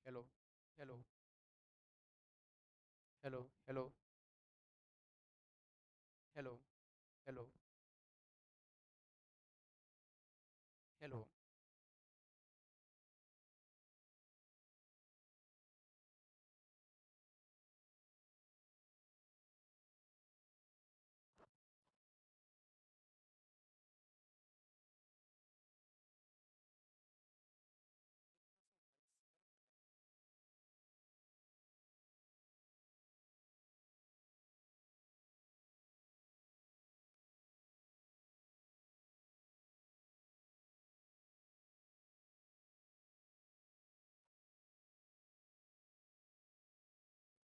Hello hello hello hello hello hello hello.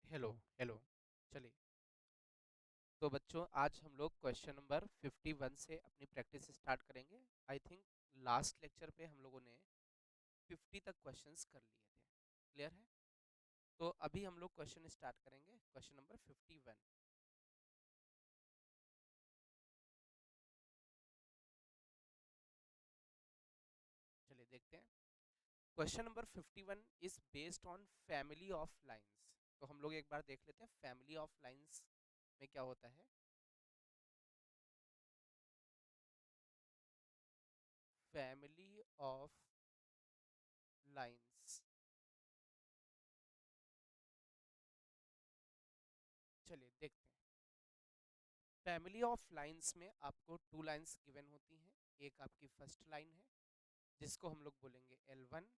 Hello hello. चलिए, तो बच्चों आज हम लोग क्वेश्चन नंबर 51 से अपनी प्रैक्टिस स्टार्ट करेंगे। आई थिंक लास्ट लेक्चर पे हम लोगों ने 50 तक क्वेश्चंस कर लिए थे। क्लियर है? तो अभी हम लोग क्वेश्चन स्टार्ट करेंगे, क्वेश्चन नंबर 51। चलिए देखते हैं। Question number 51 is based on family of lines. तो हम लोग एक बार देख लेते हैं फैमिली ऑफ लाइंस में क्या होता है। Family of lines. चलिए देखते हैं। फैमिली ऑफ लाइंस में आपको टू लाइंस गिवन होती हैं। एक आपकी फर्स्ट लाइन है जिसको हम लोग बोलेंगे L1,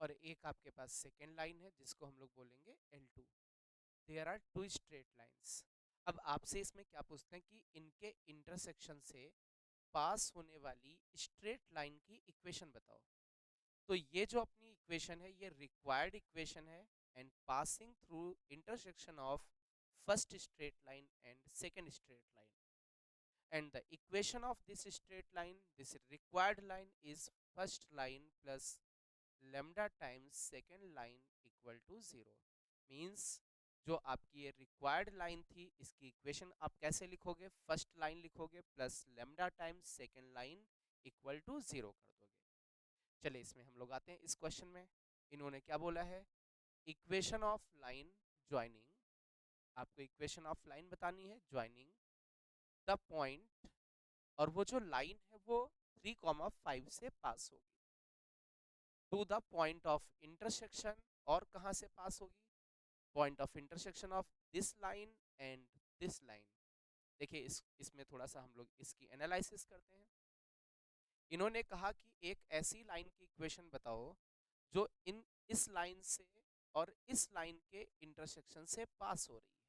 और एक आपके पास सेकेंड लाइन है जिसको हम लोग बोलेंगे L2। There are two straight lines. अब आपसे इसमें क्या पूछते हैं कि इनके इंटरसेक्शन से पास होने वाली स्ट्रेट लाइन की इक्वेशन बताओ। तो ये जो अपनी इक्वेशन है ये रिक्वायर्ड इक्वेशन है, and passing through intersection of first straight line and second straight line, and the equation of this straight line, this required line, is first line plus lambda times second line equal to 0। Means जो आपकी ये required line थी इसकी equation आप कैसे लिखोगे? First line लिखोगे plus lambda times second line equal to 0 कर दोगे। चलिए इसमें हम लोग आते हैं इस क्वेश्चन में। इन्होंने क्या बोला है? Equation of line joining. आपको इक्वेशन ऑफ लाइन बतानी है ज्वाइनिंग द पॉइंट, और वो जो लाइन है वो 3,5 से पास होगी to the point of intersection. और कहां से पास होगी? Point of intersection of this line and this line. देखिए इसमें थोड़ा सा हम लोग इसकी एनालिसिस करते हैं। इन्होंने कहा कि एक ऐसी लाइन की इक्वेशन बताओ जो इन इस लाइन से और इस लाइन के इंटरसेक्शन से पास हो रही है।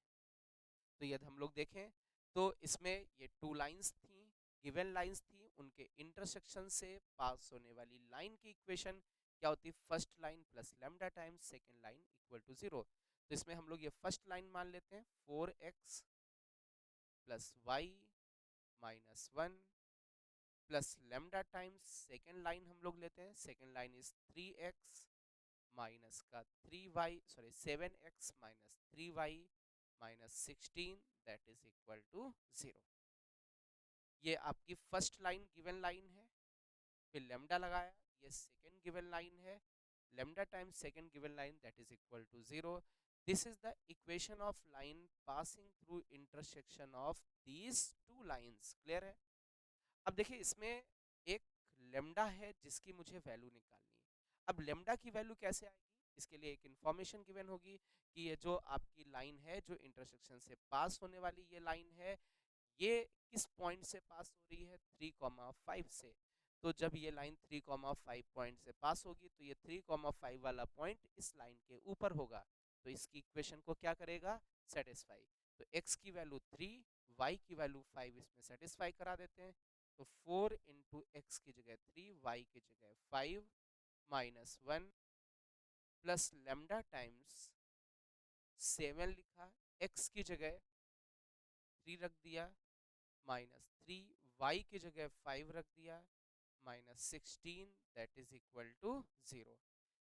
तो यदि हम लोग देखें तो इसमें ये टू लाइंस थी, गिवन लाइंस थी, उनके इंटरसेक्शन से पास होने वाली लाइन की इक्वेशन क्या होती है? First line plus lambda times second line equal to 0। तो इसमें हम लोग ये फर्स्ट लाइन मान लेते हैं 4x plus y minus 1 plus lambda times second line हम लोग लेते हैं, second line is 3x minus का 3y, sorry 7x minus 3y minus 16 that is equal to 0। ये आपकी फर्स्ट लाइन गिवन लाइन है, फिर लेमडा लगाया, ये सेकेंड गिवन लाइन है, lambda times second given line that is equal to 0। This is the equation of line passing through intersection of these two lines. Clear है? अब देखिए इसमें एक लेमडा है जिसकी मुझे वैल्यू निकालनी है। अब लेमडा की वैल्यू कैसे आएगी? इसके लिए एक इंफॉर्मेशन गिवन होगी कि ये जो आपकी लाइन है जो इंटरसेक्शन से पास होने वाली ये लाइन है, ये किस पॉइंट से पास हो रही है? 3,5 से। तो जब ये लाइन 3,5 पॉइंट से पास होगी तो ये 3,5 वाला पॉइंट इस लाइन के ऊपर होगा। तो इसकी इक्वेशन को क्या करेगा? सेटिस्फाई। तो x की वैल्यू 3, y की वैल्यू 5 इसमें सेटिस्फाई करा देते हैं। तो 4 इंटू एक्स की जगह 3, y की जगह 5 माइनस 1 प्लस लेमडा टाइम्स 7 लिखा, x की जगह 3 रख दिया, माइनस 3, वाई की जगह 5 रख दिया, minus 16 that is equal to 0।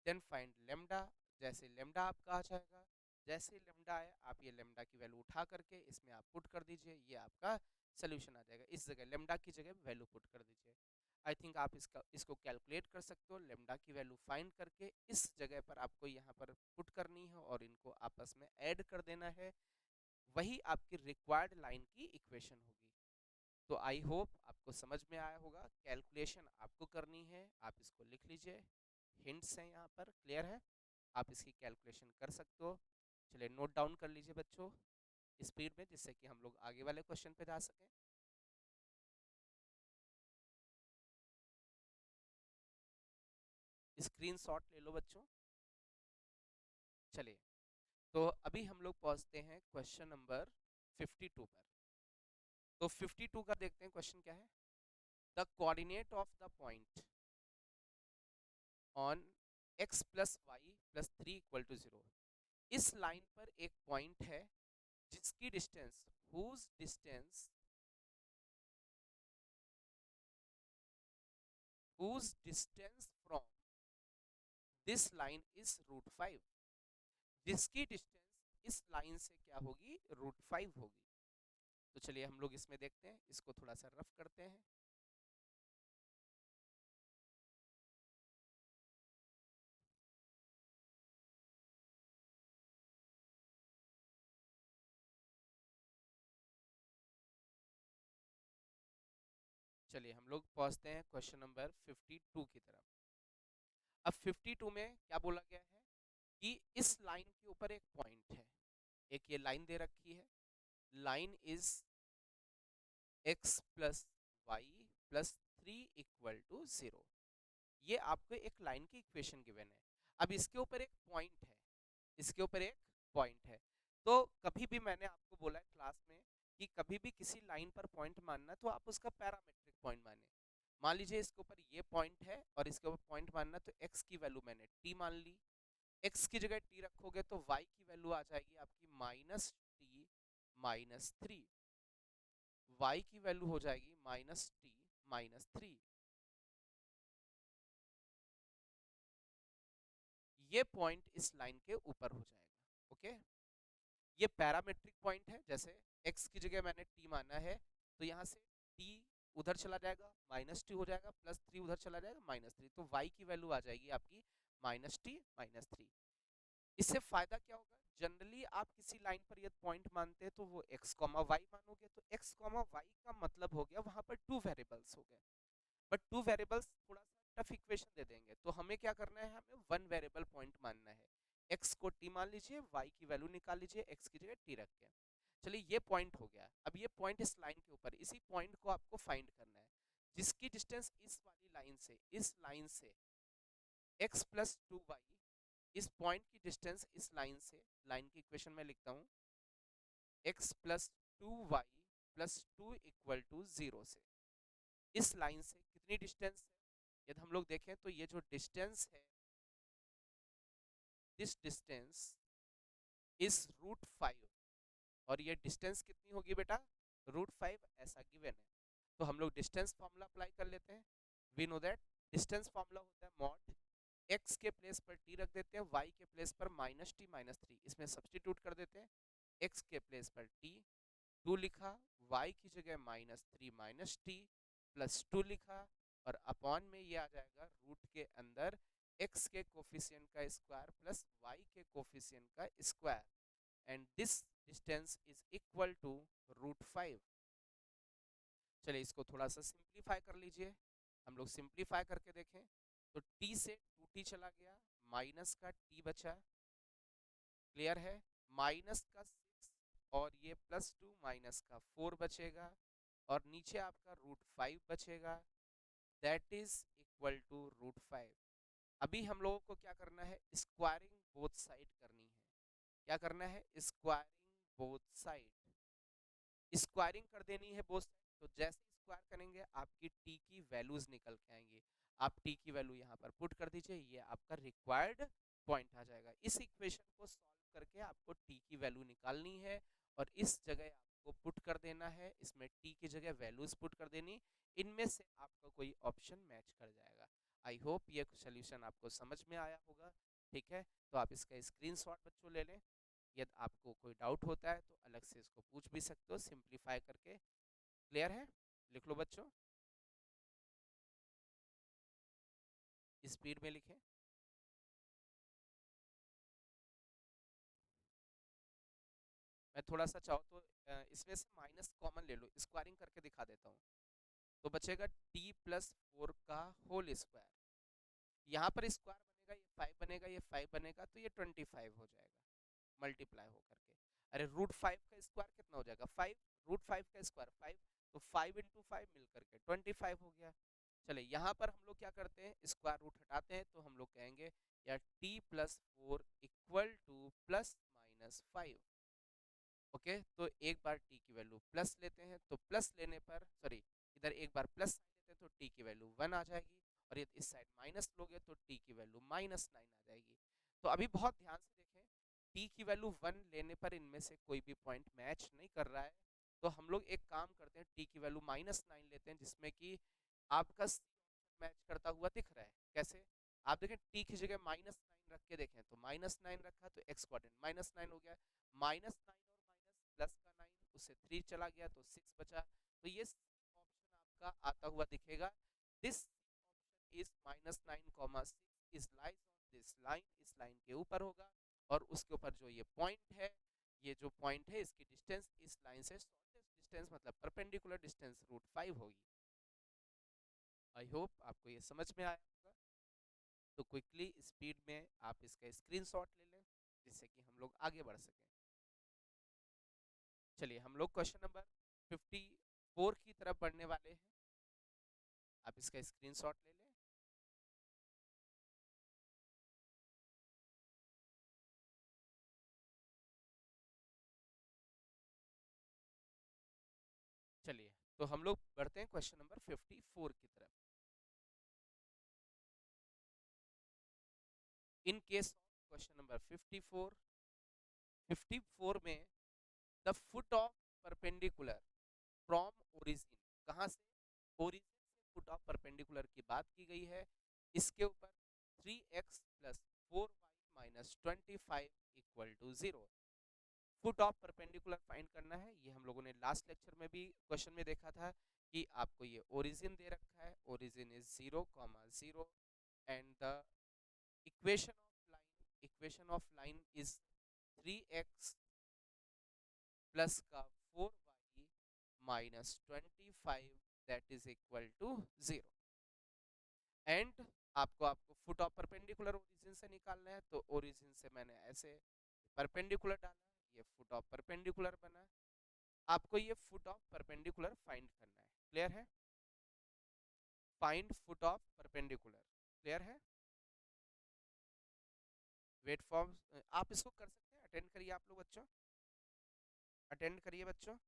Then find lambda. जैसे लेमडा आपका आ जाएगा, जैसे लेमडा आए आप ये लेमडा की वैल्यू उठा करके इसमें आप पुट कर दीजिए, ये आपका सोल्यूशन आ जाएगा। इस जगह लेमडा की जगह वैल्यू पुट कर दीजिए। आई थिंक आप इसको कैलकुलेट कर सकते हो, लेमडा की वैल्यू फाइंड करके इस जगह पर आपको यहाँ पर पुट करनी है और इनको आपस में ऐड कर देना है, वही आपकी रिक्वायर्ड लाइन की इक्वेशन होगी। तो आई होप आपको समझ में आया होगा। कैलकुलेशन आपको करनी है, आप इसको लिख लीजिए, हिंट्स हैं यहाँ पर, क्लियर है, आप इसकी कैलकुलेशन कर सकते हो। चलिए नोट डाउन कर लीजिए बच्चों स्पीड में, जिससे कि हम लोग आगे वाले क्वेश्चन पे जा सकें। स्क्रीनशॉट ले लो बच्चों। चलिए, तो अभी हम लोग पहुंचते हैं क्वेश्चन नंबर 52 पर। तो 52 का देखते हैं क्वेश्चन क्या है। The coordinate of the point on x plus y plus 3 equal to 0। इस लाइन पर एक पॉइंट है जिसकी distance whose distance whose distance from this line is √5, जिसकी डिस्टेंस इस लाइन से क्या होगी, √5 होगी। तो चलिए हम लोग इसमें देखते हैं, इसको थोड़ा सा रफ करते हैं। चलिए हम लोग पहुंचते हैं क्वेश्चन नंबर 52 की तरफ। अब 52 में क्या बोला गया है कि इस लाइन के ऊपर एक पॉइंट है, एक ये लाइन दे रखी है, line is x plus y plus 3 equal to 0। ये आपको एक लाइन की इक्वेशन गिवन है। अब इसके ऊपर एक पॉइंट है, इसके ऊपर एक पॉइंट है। तो कभी भी मैंने आपको बोला है क्लास में कि कभी भी किसी लाइन पर पॉइंट मानना तो आप उसका पैरामेट्रिक पॉइंट माने। मान लीजिए इसके ऊपर ये पॉइंट है और इसके ऊपर पॉइंट मानना, तो x की वैल्यू मैंने t मान ली। x की जगह t रखोगे तो y की वैल्यू आ जाएगी आपकी -t-3, y की वैल्यू हो जाएगी -t-3। ये पॉइंट इस लाइन के ऊपर हो जाएगा। ओके, ये पैरामेट्रिक पॉइंट है। जैसे x की जगह मैंने t माना है, तो यहाँ से t उधर चला जाएगा, -t हो जाएगा, +3 उधर चला जाएगा, -3, तो y की वैल्यू आ जाएगी आपकी -t-3। इससे फायदा क्या होगा, जनरली आप किसी लाइन पर ये पॉइंट मानते हैं तो वो x, y मानोगे, तो x, y का मतलब हो गया वहां पर 2 वेरिएबल्स हो गए। बट 2 वेरिएबल्स थोड़ा सा टफ इक्वेशन दे देंगे, तो हमें क्या करना है, हमें 1 वेरिएबल पॉइंट मानना है। x को t मान लीजिए, y की वैल्यू निकाल लीजिए, x की जगह t रख के। चलिए ये पॉइंट हो गया। अब ये पॉइंट इस लाइन के ऊपर, इसी पॉइंट को आपको फाइंड करना है, जिसकी डिस्टेंस इस वाली लाइन से, इस लाइन से x प्लस 2y, इस पॉइंट की डिस्टेंस इस लाइन से, लाइन की इक्वेशन में लिखता हूँ, x plus 2y plus 2 equal to 0 से इस लाइन से कितनी डिस्टेंस है, यदि हम लोग देखें तो ये जो डिस्टेंस है, दिस डिस्टेंस इज √5, और ये डिस्टेंस कितनी होगी बेटा, √5 ऐसा गिवन है। तो हम लोग डिस्टेंस फॉर्मूला अप्लाई कर लेते हैं। We know that distance formula होता है मॉड x के प्लेस पर t रख देते हैं, y के प्लेस पर -t-3, इसमें सब्स्टिट्यूट कर देते हैं। x के प्लेस पर t 2 लिखा, y की जगह -3 -t प्लस 2 लिखा, और अपॉन में ये आ जाएगा रूट के अंदर x के कोफिशिएंट का स्क्वायर प्लस y के कोफिशिएंट का square, and this distance is equal to √5। चलिए इसको थोड़ा सा सिंप्लीफाई कर लीजिए। हम लोग सिंप्लीफाई करके देखें तो t से 2t चला गया, माइनस का t बचा, क्लियर है, माइनस का 6 और ये +2 माइनस का 4 बचेगा, और नीचे आपका √5 बचेगा, दैट इज इक्वल टू √5। अभी हम लोगों को क्या करना है, स्क्वायरिंग बोथ साइड करनी है। क्या करना है, स्क्वायरिंग बोथ साइड, स्क्वायरिंग कर देनी है बोथ साइड। तो जैसे स्क्वायर करेंगे आपकी टी की वैल्यूज निकल के आएंगी। आप टी की वैल्यू यहाँ पर पुट कर दीजिए, ये आपका रिक्वायर्ड पॉइंट आ जाएगा। इस इक्वेशन को सॉल्व करके आपको टी की वैल्यू निकालनी है, और इस जगह आपको पुट कर देना है, इसमें टी की जगह वैल्यूज पुट कर देनी, इनमें से आपका कोई ऑप्शन मैच कर जाएगा। आई होप ये सोल्यूशन आपको समझ में आया होगा। ठीक है, तो आप इसका स्क्रीनशॉट बच्चों ले लें। यदि आपको कोई डाउट होता है तो अलग से इसको पूछ भी सकते हो सिंप्लीफाई करके। क्लियर है, लिख लो बच्चों। स्पीड में लिखें। मैं थोड़ा सा चाहूँ तो इसमें से माइनस कॉमन ले लो, स्क्वायरिंग करके दिखा देता हूँ। तो बचेगा t+4 का होल स्क्वायर। यहाँ पर स्क्वायर बनेगा, ये 5 बनेगा, ये 5 बनेगा, तो ये 25 हो जाएगा मल्टीप्लाई होकर के। अरे √5 का स्क्वायर कितना हो जाएगा 5, √5 का स्क्वायर 5, तो 5 × 5 मिल करके 25 हो गया। चले यहाँ पर हम लोग क्या करते हैं, स्क्वायर रूट हटाते हैं, तो हम लोग कहेंगे यार t+4 इक्वल टू ±5। ओके, तो एक बार t की वैल्यू प्लस लेते हैं, तो प्लस लेने पर सॉरी इधर एक बार प्लस लेते हैं तो t की वैल्यू 1 आ जाएगी, और ये इस साइड माइनस लोगे तो t की वैल्यू -9 आ जाएगी। तो अभी बहुत ध्यान से देखें, t की वैल्यू 1 लेने पर इनमें से कोई भी पॉइंट मैच नहीं कर रहा है, तो हम लोग एक काम करते हैं, t की वैल्यू -9 लेते हैं, जिसमें कि आपका मैच करता हुआ दिख रहा है। कैसे, आप देखें t की जगह -9 रख के देखें, तो -9 रखा तो x कोऑर्डिनेट -9 हो गया, -9 और माइनस प्लस का 9, उससे 3 चला गया तो 6 बचा। तो ये ऑप्शन आपका आता हुआ दिखेगा, this option is -9, 6 is lies on this line, इस लाइन के ऊपर होगा, और उसके ऊपर जो ये पॉइंट है, ये जो पॉइंट है इसकी डिस्टेंस इस लाइन से शॉर्टेस्ट डिस्टेंस मतलब परपेंडिकुलर डिस्टेंस √5 होगी। आई होप आपको ये समझ में आया होगा। तो क्विकली स्पीड में आप इसका स्क्रीनशॉट ले लें, जिससे कि हम लोग आगे बढ़ सकें। चलिए हम लोग क्वेश्चन नंबर 54 की तरफ बढ़ने वाले हैं। आप इसका स्क्रीनशॉट ले लें। चलिए तो हम लोग बढ़ते हैं क्वेश्चन नंबर 54 की तरफ। इन केस क्वेश्चन नंबर 54 में the foot of perpendicular from origin, कहाँ से, ओरिजिन से फुट ऑफ परपेंडिकुलर की बात की गई है। इसके ऊपर 3x + 4y - 25 = 0। Foot of perpendicular find करना है। ये हम लोगों ने लास्ट लेक्चर में भी क्वेश्चन में देखा था कि आपको ये ओरिजिन दे रखा है, origin is 0, 0, and the equation of line is 3x plus का 4y - 25 that is equal to 0। And आपको फुट ऑफ परपेंडिकुलर ओरिजिन से निकालना है, तो ओरिजिन से मैंने ऐसे परपेंडिकुलर डाला, ये फुट ऑफ परपेंडिकुलर बना। आपको ये फुट ऑफ परपेंडिकुलर फाइंड करना है। क्लियर है, find foot of perpendicular. Clear है, वेट फॉर्म आप इसको कर सकते हैं, अटेंड करिए आप लोग बच्चों, अटेंड करिए बच्चों।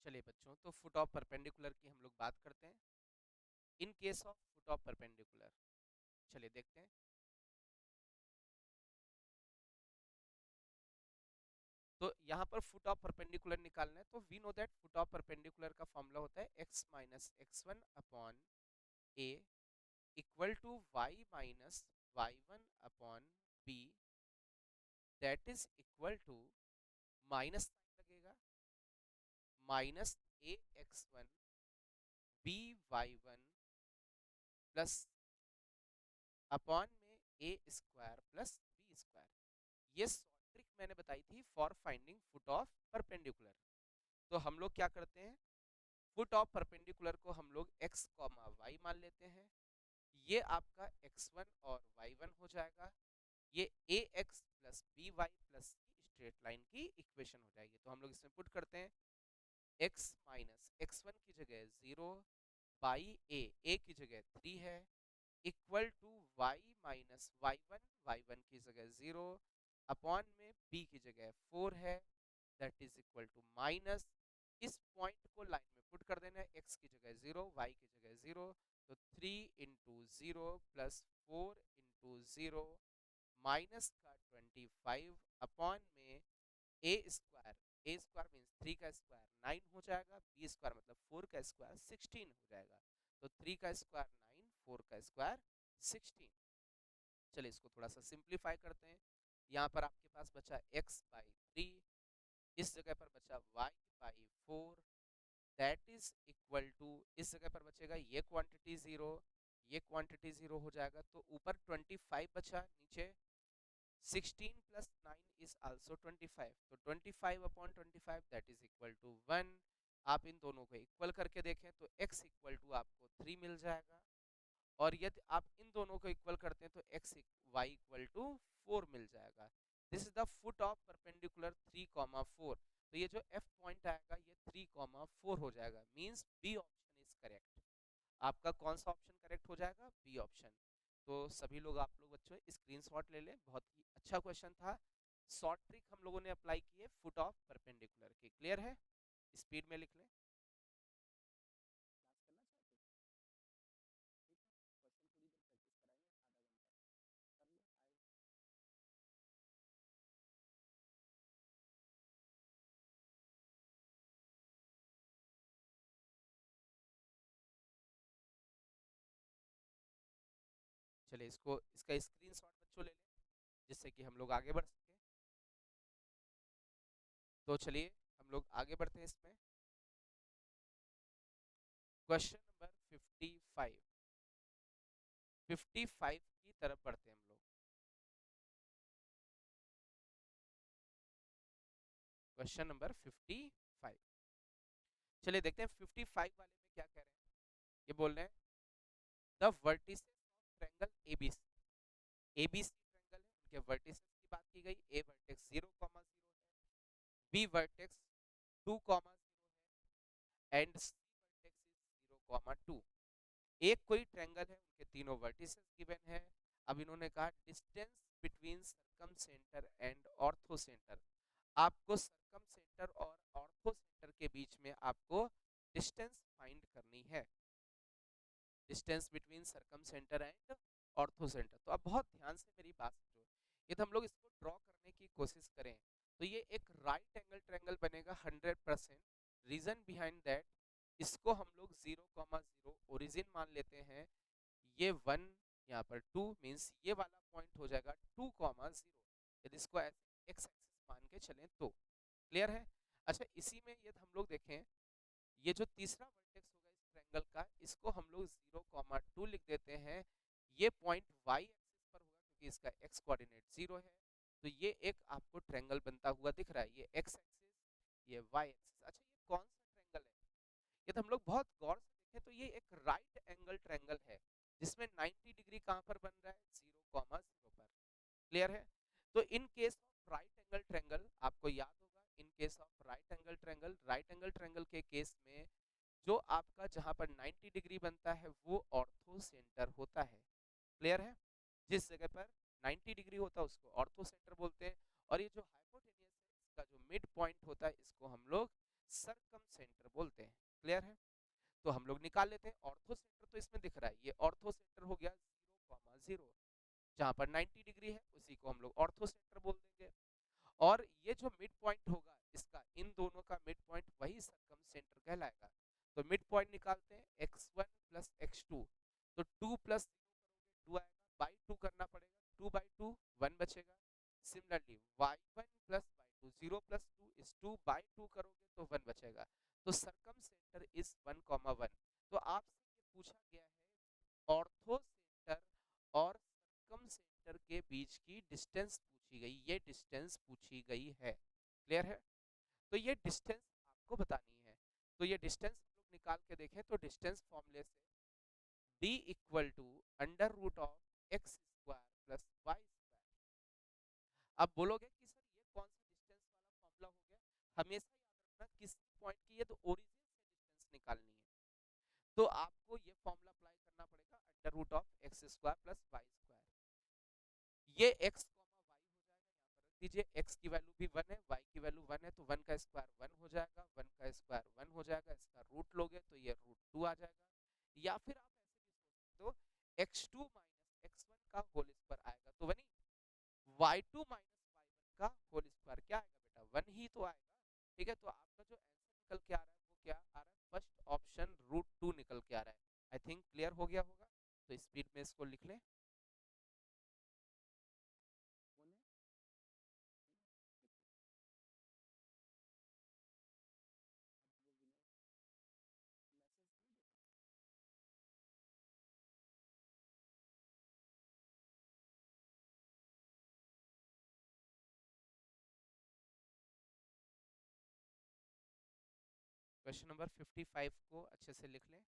चलिए बच्चों, तो फुट ऑफ परपेंडिकुलर की हम लोग बात करते हैं। In case of foot of perpendicular, चलिए देखते हैं। तो यहाँ पर फुट ऑफ परपेंडिकुलर निकालना है, तो we know that foot of perpendicular का फॉर्मूला होता है x - x1/a equal to y - y1/b, that is equal to minus लगेगा -ax1 b y1 plus upon में a² प्लस b²। ये शॉर्ट ट्रिक मैंने बताई थी for finding foot of perpendicular. तो हम लोग क्या करते हैं, फुट ऑफ परपेंडिकुलर को हम लोग x, y मान लेते हैं। ये आपका x1 और y1 हो जाएगा, ये ax plus by plus straight line की इक्वेशन हो जाएगी। तो हम लोग इसमें पुट करते हैं, x - x1 की जगह 0, बाई a की जगह 3 है, equal to y minus y one की जगह 0 अपॉन में बी की जगह 4 है, that is equal to minus, इस पॉइंट को लाइन में पुट कर देना है, एक्स की जगह 0 वाई की जगह 0, तो 3 × 0 प्लस 4 × 0 माइनस का 25 अपॉन में ए स्क्वायर मीन्स 3 का स्क्वायर 9 हो जाएगा, बी स्क्वायर मतलब 4 का स्क्वायर 16 हो जाएगा, तो 3 का स्क्वायर 9, 4 का स्क्वायर 16। चलिए इसको थोड़ा सा सिंप्लीफाई करते हैं। यहाँ पर आपके पास बचा x/3, इस जगह पर बचा y/4, that is equal to, इस जगह पर बचेगा ये क्वांटिटी 0, ये क्वांटिटी 0 हो जाएगा, तो ऊपर 25 बचा, नीचे 16 प्लस 9 इज आल्सो 25, तो 25/25 दैट इज इक्वल टू 1। आप इन दोनों को इक्वल करके देखें तो x इक्वल टू आपको 3 मिल जाएगा, और यदि आप इन दोनों को इक्वल करते हैं तो y इक्वल टू 4 मिल जाएगा। This is the foot of perpendicular 3,4, तो ये जो f पॉइंट आएगा ये 3,4 हो जाएगा, means B option is correct. आपका कौन सा ऑप्शन करेक्ट हो जाएगा? B option. तो सभी लोग, आप लोग बच्चों स्क्रीनशॉट ले लें, बहुत ही अच्छा क्वेश्चन था। शॉर्ट ट्रिक हम लोगों ने अप्लाई की है फुट ऑफ परपेंडिकुलर की, क्लियर है? स्पीड में लिख लें। चलिए इसको, इसका स्क्रीनशॉट बच्चों ले लें, जिससे कि हम लोग आगे बढ़ सकें। तो चलिए हम लोग आगे बढ़ते हैं इसमें। क्वेश्चन नंबर 55, 55 की तरफ बढ़ते हैं हम लोग। क्वेश्चन नंबर 55, चलिए देखते हैं 55 वाले में क्या कह रहे हैं। ये बोल रहे हैं the vertices of triangle ABC triangle है, उनके वर्टिसेस की बात की गई। ए वर्टेक्स 0,0 है, बी वर्टेक्स 2,0 है, एंड सी वर्टेक्स इज 0,2। एक कोई ट्रायंगल है, उनके तीनों वर्टिसेस गिवन है। अब इन्होंने कहा distance between circum centre and ortho centre, आपको सर्कम सेंटर और ऑर्थो सेंटर के बीच में आपको डिस्टेंस फाइंड करनी है, distance between circum centre and ortho centre. तो अब बहुत ध्यान से मेरी बात समझो, यदि हम लोग इसको ड्रॉ करने की कोशिश करें तो ये एक राइट एंगल ट्रायंगल बनेगा 100%। रीजन बिहाइंड दैट, इसको हम लोग 0,0 ओरिजिन मान लेते हैं, ये 1, यहाँ पर 2 मीन्स ये वाला पॉइंट हो जाएगा 2,0, यदि इसको एक्स एक्सिस मान के चलें तो, क्लियर है? अच्छा, इसी में यदि हम लोग देखें, ये जो तीसरा वर्टेक्स होगा इस ट्रायंगल का, इसको हम लोग 0,2 लिख देते हैं। ये पॉइंट वाई एक्सिस पर होगा क्योंकि इसका एक्स कोऑर्डिनेट 0 है, तो ये एक आपको ट्रायंगल बनता हुआ दिख रहा है, ये एक्स एक्सिस, ये वाई एक्सिस। अच्छा, ये कौन सा ट्रायंगल है? ये तो हम लोग बहुत गौर से देखें तो ये एक राइट एंगल ट्रायंगल है, जिसमें 90 डिग्री कहाँ पर बन रहा है? 0,0 पर, क्लियर है? तो in case of right angle triangle, आपको याद होगा, in case of right angle triangle के केस में जो आपका जहां पर 90 डिग्री बनता है वो ऑर्थो सेंटर होता है, क्लियर है? जिस जगह पर 90 डिग्री होता है उसको ऑर्थो सेंटर बोलते हैं, और ये जो हाइपोटेनियस है इसका जो मिड पॉइंट होता है इसको हम लोग सरकम सेंटर बोलते हैं, क्लियर है? तो हम लोग निकाल लेते हैं ऑर्थो सेंटर, तो इसमें दिख रहा है ये ऑर्थो सेंटर हो गया 0,0, जहां पर 90 डिग्री है उसी को हम लोग ऑर्थो सेंटर बोल देंगे। और ये जो मिड पॉइंट होगा इसका, इन दोनों का मिड पॉइंट वही सरकम सेंटर कहलाएगा। तो मिड पॉइंट निकालते हैं x1 प्लस x2, तो 2 प्लस 2 आएगा, बाई 2 करना पड़ेगा, 2/2 1 बचेगा। Similarly y1 plus y2, 0 plus 2 is 2, by 2 करोगे तो 1 बचेगा। तो सरकम सेंटर इज 1,1। तो आपसे ये पूछा गया है ऑर्थो सेंटर और सरकम सेंटर के बीच की डिस्टेंस पूछी गई, ये डिस्टेंस पूछी गई है, क्लियर है? तो ये डिस्टेंस आपको बतानी है। तो ये डिस्टेंस हम लोग निकाल के देखें तो डिस्टेंस फॉर्मूले से d equal to under root of x square plus y square. अब बोलोगे कि सर ये कौन सा डिस्टेंस वाला फॉर्मूला हो गया? हमेशा याद रखना किसी पॉइंट की ये तो ओरिजिन से डिस्टेंस निकालनी है, तो आपको ये फॉर्मूला अप्लाई करना पड़ेगा under root of x square plus y square. ये एक्स कॉमा वाई हो जाएगा, यहाँ पर रख दीजिए, एक्स की वैल्यू भी 1 है, वाई की वैल्यू 1 है, तो 1 का स्क्वायर 1 हो जाएगा, 1 का स्क्वायर 1 हो जाएगा, इसका रूट लोगे तो ये रूट 2 आ जाएगा। या फिर आप ऐसे भी सोच सकते हो, x2 माइनस एक्स वन का होल स्क्वायर आएगा तो बनी y2 माइनस y1 का होल स्क्वायर, क्या आएगा बेटा, 1 ही तो आएगा। ठीक है, तो आपका जो आंसर निकल के आ रहा है वो क्या आ रहा है, फर्स्ट ऑप्शन रूट 2 निकल के आ रहा है। आई थिंक क्लियर हो गया होगा, तो स्पीड में इसको लिख लें। क्वेश्चन नंबर 55 को अच्छे से लिख लें।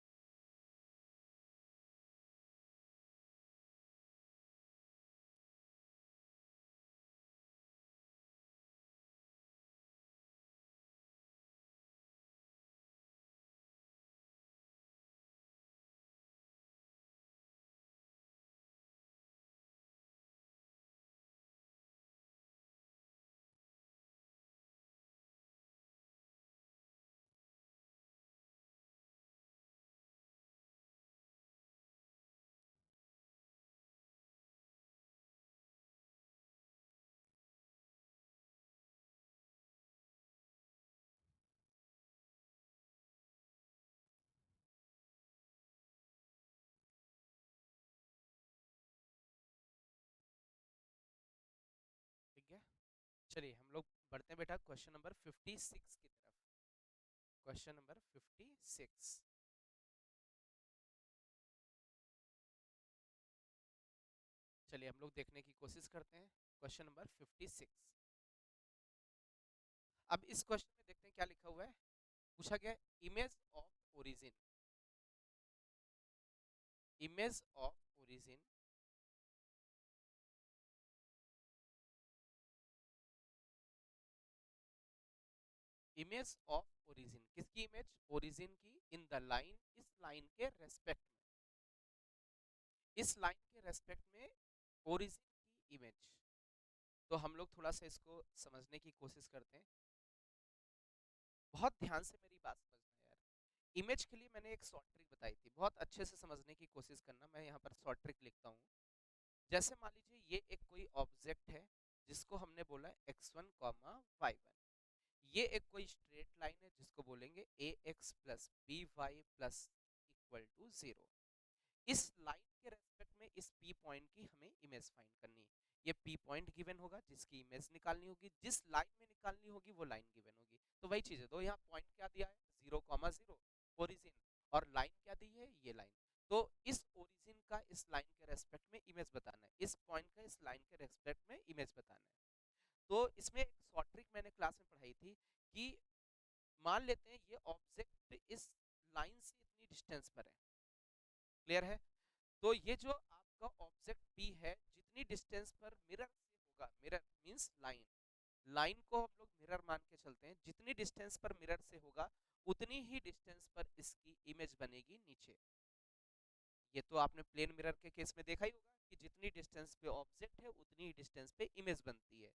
ठीक है, चलिए हम लोग बढ़ते हैं बेटा क्वेश्चन नंबर 56 की तरफ। क्वेश्चन नंबर 56, चलिए हम लोग देखने की कोशिश करते हैं। क्वेश्चन नंबर 56, अब इस क्वेश्चन में देखते हैं क्या लिखा हुआ है। पूछा गया image of origin, image of origin image of origin, किसकी इमेज, ओरिजिन की, इन द लाइन, इस लाइन के रेस्पेक्ट में, इस लाइन के रेस्पेक्ट में ओरिजिन की इमेज। तो हम लोग थोड़ा सा इसको समझने की कोशिश करते हैं, बहुत ध्यान से मेरी बात समझना यार। इमेज के लिए मैंने एक शॉर्ट ट्रिक बताई थी, बहुत अच्छे से समझने की कोशिश करना। मैं यहाँ पर शॉर्ट ट्रिक लिखता हूँ। जैसे मान लीजिए ये एक कोई ऑब्जेक्ट है जिसको हमने बोला x1 कॉमा y1, ये एक कोई स्ट्रेट लाइन है जिसको बोलेंगे ax plus b y plus equal to 0। इस लाइन के रेस्पेक्ट में इस पी पॉइंट की हमें इमेज फाइंड करनी है। ये पी पॉइंट गिवन होगा जिसकी इमेज निकालनी होगी, जिस लाइन में निकालनी होगी वो लाइन गिवन होगी। तो वही चीज है, तो यहाँ पॉइंट क्या दिया है 0,0 ओरिजिन, और लाइन क्या दी है ये लाइन। तो इस ओरिजिन का इस लाइन के रेस्पेक्ट में इमेज बताना है, इस पॉइंट का इस लाइन के रेस्पेक्ट में इमेज बताना है। तो इसमें एक शॉर्ट ट्रिक मैंने क्लास में पढ़ाई थी कि मान लेते हैं ये ऑब्जेक्ट इस लाइन से इतनी डिस्टेंस पर है, क्लियर है। तो ये जो आपका ऑब्जेक्ट P है जितनी डिस्टेंस पर मिरर से होगा, मिरर मींस लाइन, लाइन को हम लोग मिरर मान के चलते हैं, जितनी डिस्टेंस पर मिरर से होगा उतनी ही डिस्टेंस पर इसकी इमेज बनेगी नीचे। ये तो आपने प्लेन मिरर के केस में देखा ही होगा कि जितनी डिस्टेंस पे ऑब्जेक्ट है उतनी ही डिस्टेंस पे इमेज बनती है।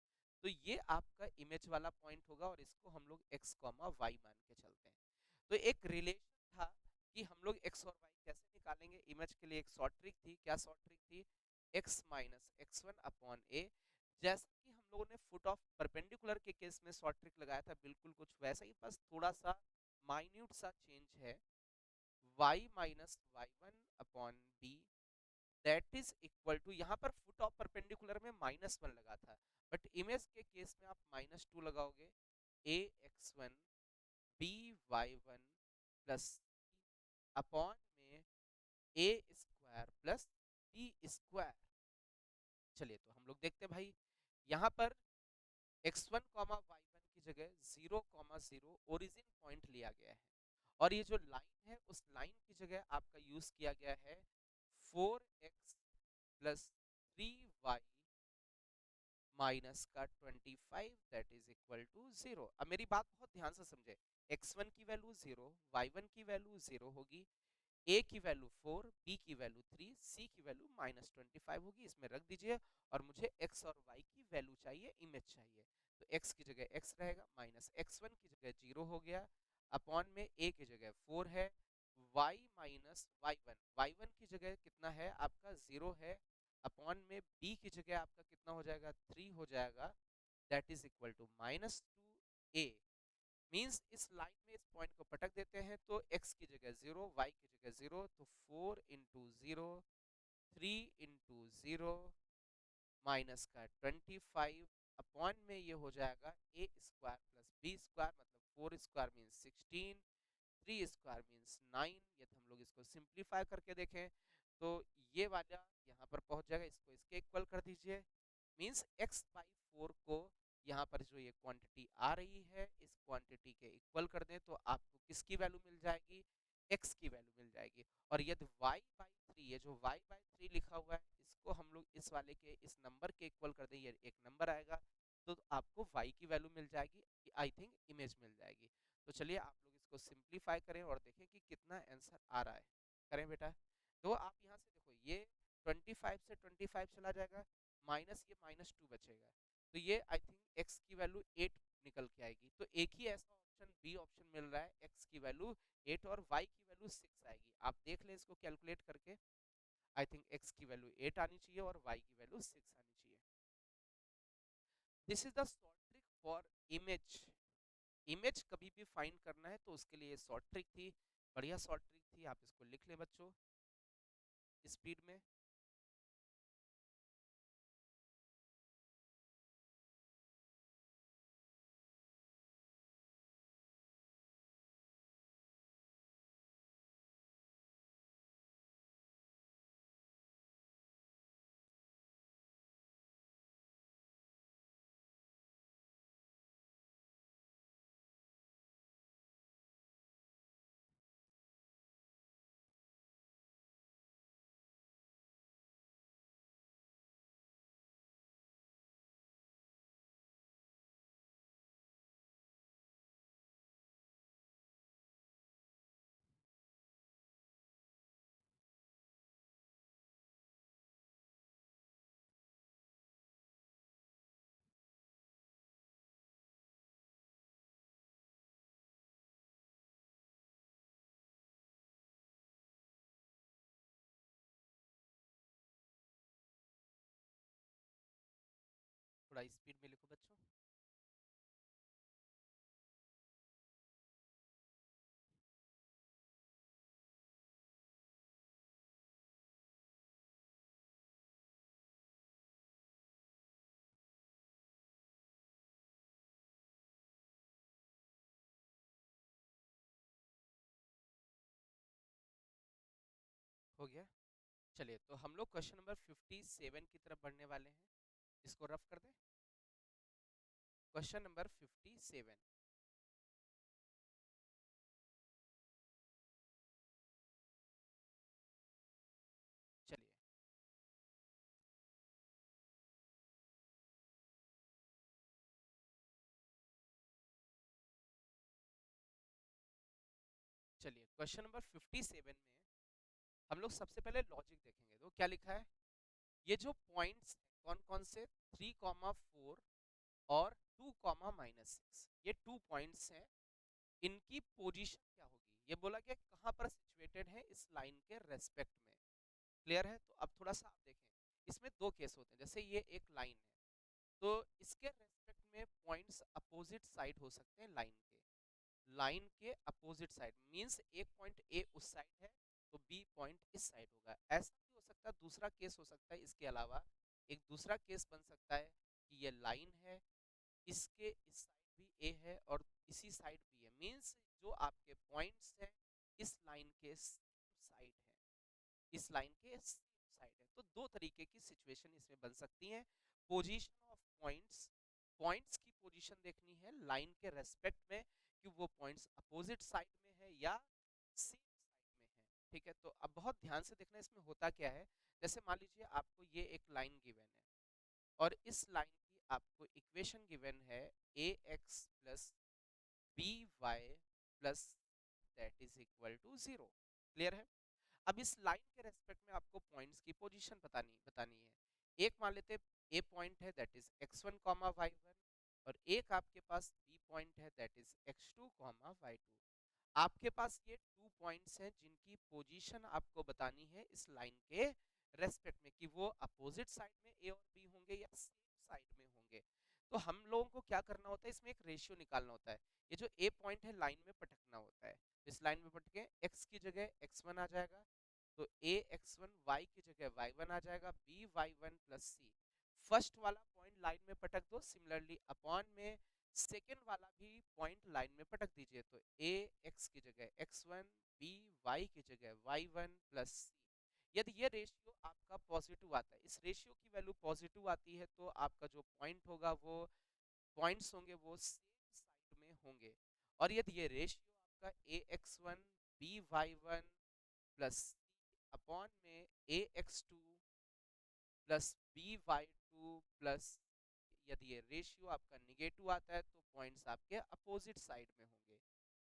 तो ये आपका इमेज वाला पॉइंट होगा और इसको हम लोग x कॉमा वाई मान के चलते हैं। तो एक रिलेशन था कि हम लोग x और y कैसे निकालेंगे, इमेज के लिए एक शॉर्ट ट्रिक थी। क्या शॉर्ट ट्रिक थी, x minus x one upon a. जैसे कि हम लोगों ने फुट ऑफ परपेंडिकुलर के केस में शॉर्ट ट्रिक लगाया था, बिल्कुल कुछ वैसा ही, बस थोड़ा सा माइन्यूट सा चेंज है। y minus y one upon b that is equal to, यहाँ पर फुट ऑफ परपेंडिकुलर में -1 लगा था, बट इमेज के केस में आप -2 लगाओगे, a x one b y one plus upon में a square plus b square. चलिए तो हम लोग देखते हैं भाई, यहाँ पर x1 कॉमा वाई वन की जगह 0,0 ओरिजिन पॉइंट लिया गया है, और ये जो लाइन है उस लाइन की जगह आपका यूज किया गया है 4x प्लस 3y माइनस का 25 दैट इज इक्वल टू 0। अब मेरी बात बहुत ध्यान से समझे, x1 की वैल्यू 0, y1 की वैल्यू 0 होगी, ए की वैल्यू 4, बी की वैल्यू 3, सी की वैल्यू -25 होगी, इसमें रख दीजिए। और मुझे एक्स और वाई की वैल्यू चाहिए, इमेज चाहिए। तो एक्स की जगह एक्स रहेगा, -x1 की जगह 0 हो गया, अपॉन में ए की जगह 4 है, y माइनस वाई वन की जगह कितना है आपका 0 है, अपॉन में b की जगह आपका कितना हो जाएगा 3 हो जाएगा, that is equal to -2a। Means इस लाइन में इस पॉइंट को पटक देते हैं तो x की जगह 0, y की जगह 0, तो 4 इंटू 0, 3 इंटू 0, माइनस का 25, अपॉन में ये हो जाएगा ए स्क्वायर प्लस बी स्क्वायर, मतलब 4 स्क्वायर मीन्स 16, 3 स्क्वायर मीन्स 9। यदि हम लोग इसको सिंप्लीफाई करके देखें तो ये वाला यहाँ पर पहुंच जाएगा, इसको इसके इक्वल कर दीजिए। मीन्स x/4 को यहाँ पर जो ये क्वांटिटी आ रही है इस क्वांटिटी के इक्वल कर दें तो आपको किसकी वैल्यू मिल जाएगी, x की वैल्यू मिल जाएगी। और यदि y/3, ये जो y/3 लिखा हुआ है इसको हम लोग इस वाले के इस नंबर के इक्वल कर दें, ये एक नंबर आएगा, तो आपको y की वैल्यू मिल जाएगी, आई थिंक इमेज मिल जाएगी। तो चलिए आप लोग इसको सिंप्लीफाई करें और देखें कि कितना आंसर आ रहा है। करें बेटा। तो आप यहाँ से देखो ये 25 से 25 चला जाएगा, माइनस ये -2 बचेगा, तो ये आई थिंक x की वैल्यू 8 निकल के आएगी। तो एक ही ऐसा ऑप्शन बी ऑप्शन मिल रहा है, x की वैल्यू 8 और y की वैल्यू 6 आएगी। आप देख लें इसको कैलकुलेट करके, आई थिंक x की वैल्यू 8 आनी चाहिए और y की वैल्यू 6 आनी चाहिए। This is the short trick for image. Image कभी भी फाइंड करना है तो उसके लिए शॉर्ट ट्रिक थी, बढ़िया शॉर्ट ट्रिक थी, आप इसको लिख लें बच्चों स्पीड में। थोड़ा स्पीड में लिखो बच्चों। हो गया। चलिए तो हम लोग क्वेश्चन नंबर 57 की तरफ बढ़ने वाले हैं, इसको रफ कर दें। Question number 57। चलिए चलिए क्वेश्चन नंबर 57 में हम लोग सबसे पहले लॉजिक देखेंगे। तो क्या लिखा है, ये जो पॉइंट्स कौन कौन से 3,4 और 2,-6, ये 2 पॉइंट्स हैं, इनकी पोजीशन क्या होगी, ये बोला गया कहाँ पर सिचुएटेड है इस लाइन के रेस्पेक्ट में। क्लियर है। तो अब थोड़ा सा आप देखें, इसमें दो केस होते हैं। जैसे ये एक लाइन है तो इसके रेस्पेक्ट में पॉइंट्स अपोजिट साइड हो सकते हैं लाइन के। लाइन के अपोजिट साइड मींस एक पॉइंट ए उस साइड है तो बी पॉइंट इस साइड होगा। ऐसा भी हो सकता है, दूसरा केस हो सकता है, इसके अलावा एक दूसरा केस बन सकता है कि ये लाइन है, इसके इस साइड भी ए है और इसी साइड भी है, मींस जो आपके पॉइंट्स हैं इस लाइन के साइड है, इस लाइन के साइड है। तो दो तरीके की सिचुएशन इसमें बन सकती हैं। पोजीशन ऑफ पॉइंट्स, पॉइंट्स की पोजीशन देखनी है लाइन के रेस्पेक्ट में कि वो पॉइंट्स अपोजिट साइड में है या सेम साइड में है। ठीक है। तो अब बहुत ध्यान से देखना इसमें होता क्या है। जैसे मान लीजिए आपको ये एक लाइन गिवन है और इस लाइन की आपको इक्वेशन गिवन है a x plus b y plus that is equal to 0। Clear है। अब इस लाइन के रेस्पेक्ट में आपको पॉइंट्स की पोजीशन बतानी बतानी है। एक मान लेते ए पॉइंट है that is x1 comma y1, और एक आपके पास बी पॉइंट है that is x2 comma y2। आपके पास ये 2 पॉइंट्स हैं जिनकी पोजीशन आपको बतानी है इस लाइन के रेस्पेक्ट में, कि वो अपोजिट साइड में ए और बी होंगे या सेम साइड में होंगे। तो हम लोगों को क्या करना होता है, इसमें एक रेशियो निकालना होता है। ये जो ए पॉइंट है लाइन में पटकना होता है, इस लाइन में पटके x की जगह x1 आ जाएगा, तो ए x1 y की जगह y1 आ जाएगा, बी y1 प्लस सी। फर्स्ट वाला पॉइंट लाइन में पटक दो, सिमिलरली अपॉन में सेकेंड वाला भी पॉइंट लाइन में पटक दीजिए, तो ए एक्स की जगह x1, बी वाई की जगह y1 प्लस सी। यदि ये रेशियो आपका पॉजिटिव आता है, इस रेशियो की वैल्यू पॉजिटिव आती है, तो आपका जो पॉइंट होगा वो पॉइंट्स होंगे वो सेम साइड में होंगे। और यदि ये रेशियो आपका ए x1 बी y1 प्लस सी अपॉन में ए x2 plus B y2 plus, यदि ये रेशियो आपका निगेटिव आता है तो पॉइंट्स आपके अपोजिट साइड में होंगे,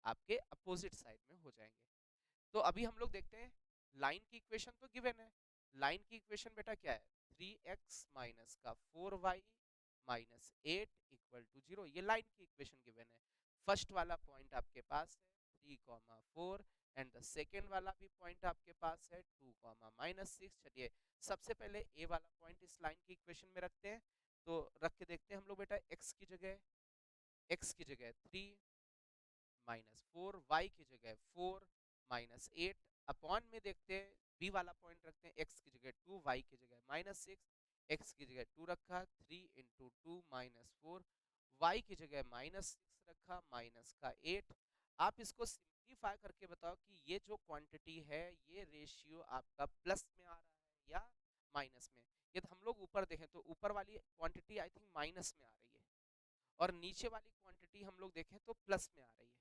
आपके अपोजिट साइड में हो जाएंगे। तो अभी हम लोग देखते हैं लाइन की इक्वेशन तो गिवन है। लाइन की इक्वेशन बेटा क्या है, 3x माइनस का 4y माइनस 8 इक्वल टू 0, ये लाइन की इक्वेशन गिवन है। फर्स्ट वाला पॉइंट आपके पास है 3,4, एंड द सेकेंड वाला भी पॉइंट आपके पास है 2,-6। चलिए सबसे पहले ए वाला पॉइंट इस लाइन की इक्वेशन में रखते हैं। तो रख के देखते हैं हम लोग बेटा, x की जगह 3 माइनस 4, वाई की जगह 4 माइनस 8 अपॉन में देखते हैं बी वाला पॉइंट रखते हैं, x की जगह 2 वाई की जगह -6, x की जगह 2 रखा 3 इंटू 2 -4, वाई की जगह -6 रखा माइनस का 8। आप इसको सिंप्लीफाई करके बताओ कि ये जो क्वांटिटी है ये रेशियो आपका प्लस में आ रहा है या माइनस में। यदि हम लोग ऊपर देखें तो ऊपर वाली क्वांटिटी आई थिंक माइनस में आ रही है, और नीचे वाली क्वांटिटी हम लोग देखें तो प्लस में आ रही है।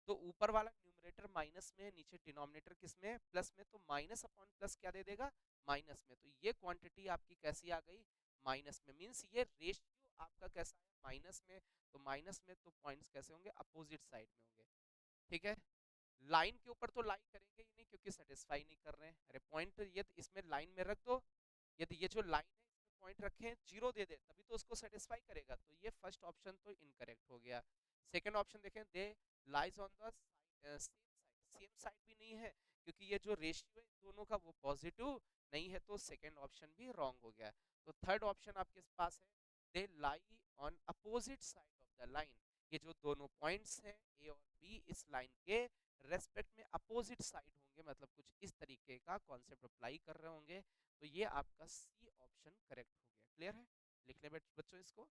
तो ऊपर वाला न्यूमरेटर माइनस में, नीचे डिनोमिनेटर किस में, प्लस में, तो माइनस अपॉन प्लस क्या दे देगा, माइनस में। तो ये क्वांटिटी आपकी कैसी आ गई, माइनस में। मींस ये रेशियो आपका कैसा है, माइनस में। तो माइनस में तो पॉइंट्स कैसे होंगे, अपोजिट साइड में होंगे। ठीक है, लाइन के ऊपर तो लाई करेंगे ही नहीं क्योंकि सेटिस्फाई नहीं कर रहे हैं। अरे पॉइंट ये इसमें लाइन में रख दो, यदि ये जो लाइन है इसमें पॉइंट रखें, जीरो दे दे, तभी तो उसको सेटिस्फाई करेगा। तो ये फर्स्ट ऑप्शन तो इनकरेक्ट हो गया। सेकंड ऑप्शन देखें, they lies on the same side, same side भी नहीं है क्योंकि ये जो रेशियो है दोनों का वो पॉजिटिव नहीं है, तो सेकंड ऑप्शन भी रॉन्ग हो गया। तो थर्ड ऑप्शन आपके पास है, they lie on opposite side of the line. ये जो दोनों पॉइंट्स हैं ए और बी इस लाइन के रेस्पेक्ट में अपोजिट साइड होंगे, मतलब कुछ इस तरीके का कॉन्सेप्ट अप्लाई कर रहे होंगे। तो ये आपका सी ऑप्शन करेक्ट हो गया। क्लियर है, लिख ले बच्चों इसको।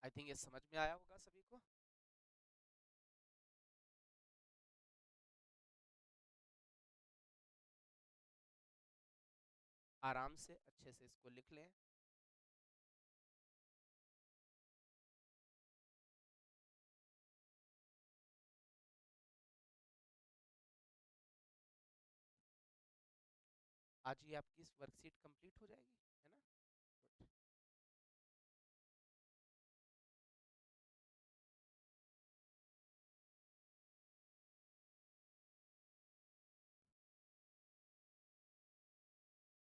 आई थिंक ये समझ में आया होगा सभी को। आराम से अच्छे से इसको लिख लें। आज ये आपकी वर्कशीट कंप्लीट हो जाएगी, है ना। Good.